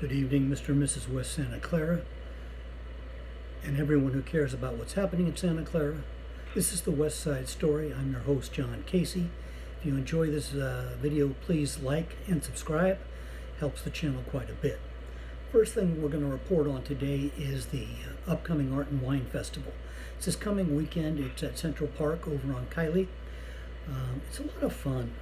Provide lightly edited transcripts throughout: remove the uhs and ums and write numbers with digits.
Good evening, Mr. and Mrs. West Santa Clara, and everyone who cares about what's happening in Santa Clara. This is the West Side Story. I'm your host, John Casey. If you enjoy this video, please like and subscribe. Helps the channel quite a bit. First thing we're going to report on today is the upcoming Art and Wine Festival. It's this coming weekend. It's at Central Park over on Kylie. It's a lot of fun.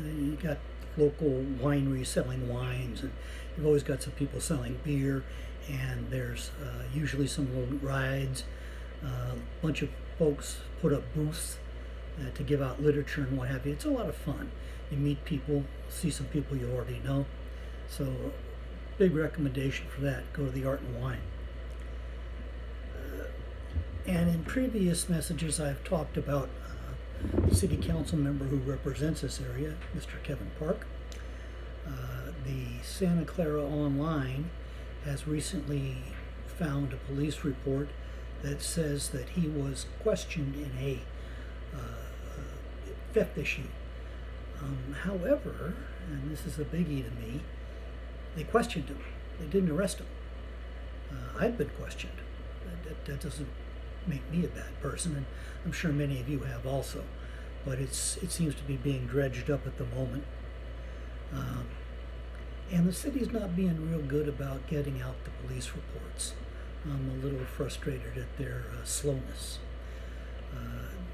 You got local wineries selling wines, and you've always got some people selling beer, and there's usually some little rides. A bunch of folks put up booths to give out literature and what have you. It's a lot of fun. You meet people, see some people you already know. So big recommendation for that. Go to the Art and Wine. And in previous messages I've talked about the city council member who represents this area, Mr. Kevin Park. The Santa Clara Online has recently found a police report that says that he was questioned in a theft issue. However, and this is a biggie to me, they questioned him. They didn't arrest him. I've been questioned. That doesn't make me a bad person, and I'm sure many of you have also. But it seems to be being dredged up at the moment. And the city's not being real good about getting out the police reports. I'm a little frustrated at their slowness.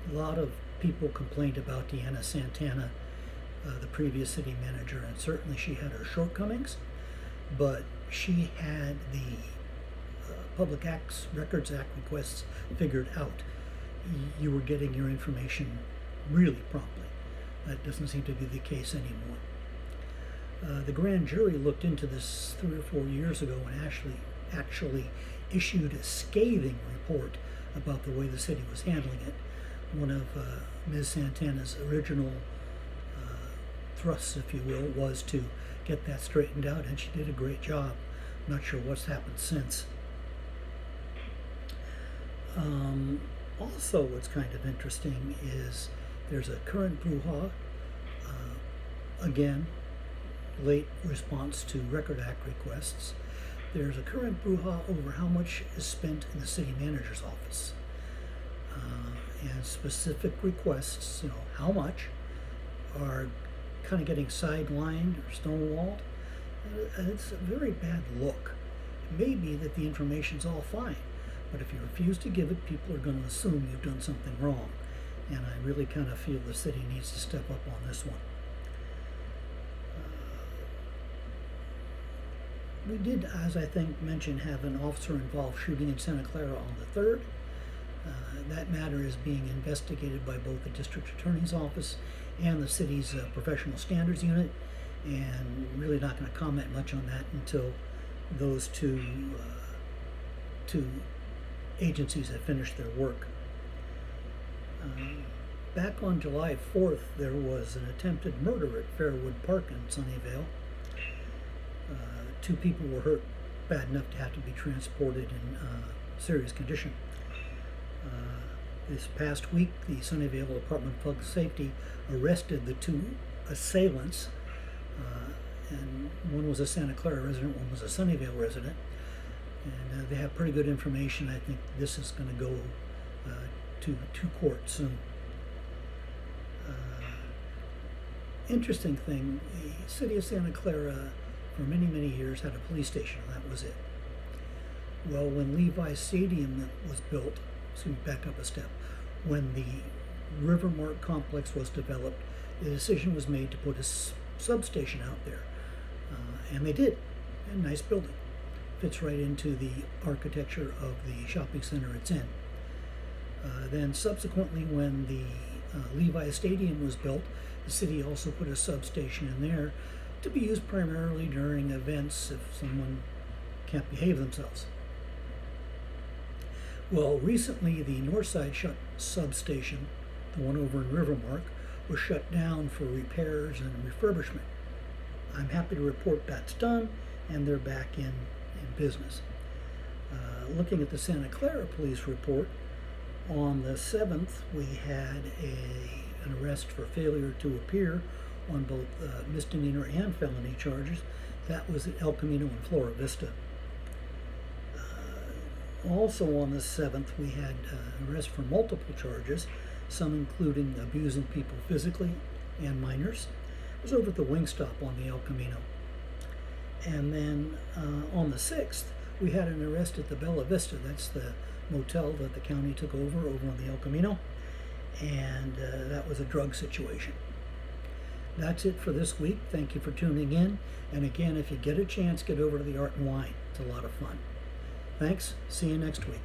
A lot of people complained about Deanna Santana, the previous city manager, and certainly she had her shortcomings, but she had the Public Records Act requests figured out. You were getting your information really promptly. That doesn't seem to be the case anymore. The grand jury looked into this 3 or 4 years ago and actually issued a scathing report about the way the city was handling it. One of Ms. Santana's original thrusts, if you will, was to get that straightened out, and she did a great job. I'm not sure what's happened since. Also, what's kind of interesting is there's a current brouhaha, again, late response to Record Act requests. There's a current brouhaha over how much is spent in the city manager's office. And specific requests, how much, are kind of getting sidelined or stonewalled. It's a very bad look. It may be that the information's all fine, but if you refuse to give it, people are going to assume you've done something wrong. And I really kind of feel the city needs to step up on this one. We did, as I think mentioned, have an officer-involved shooting in Santa Clara on the 3rd. That matter is being investigated by both the district attorney's office and the city's professional standards unit, and really not going to comment much on that until those two agencies have finished their work. Back on July 4th, there was an attempted murder at Fairwood Park in Sunnyvale. 2 people were hurt bad enough to have to be transported in serious condition. This past week, the Sunnyvale Department of Public Safety arrested the 2 assailants, and one was a Santa Clara resident, one was a Sunnyvale resident, and they have pretty good information. I think this is going to go to court soon. Interesting thing, the city of Santa Clara for many, many years had a police station, and that was it. Well, when Levi Stadium was built, back up a step, when the Rivermark complex was developed, the decision was made to put a substation out there, and they did. A nice building. Fits right into the architecture of the shopping center it's in. Then subsequently, when the Levi Stadium was built, the city also put a substation in there to be used primarily during events if someone can't behave themselves. Well, recently the Northside substation, the one over in Rivermark, was shut down for repairs and refurbishment. I'm happy to report that's done, and they're back in business. Looking at the Santa Clara police report, on the 7th we had an arrest for failure to appear on both misdemeanor and felony charges. That was at El Camino in Flora Vista. Also on the 7th, we had arrests for multiple charges, some including abusing people physically and minors. It was over at the Wingstop on the El Camino. And then on the 6th, we had an arrest at the Bella Vista. That's the motel that the county took over on the El Camino. And that was a drug situation. That's it for this week. Thank you for tuning in. And again, if you get a chance, get over to the Art and Wine. It's a lot of fun. Thanks. See you next week.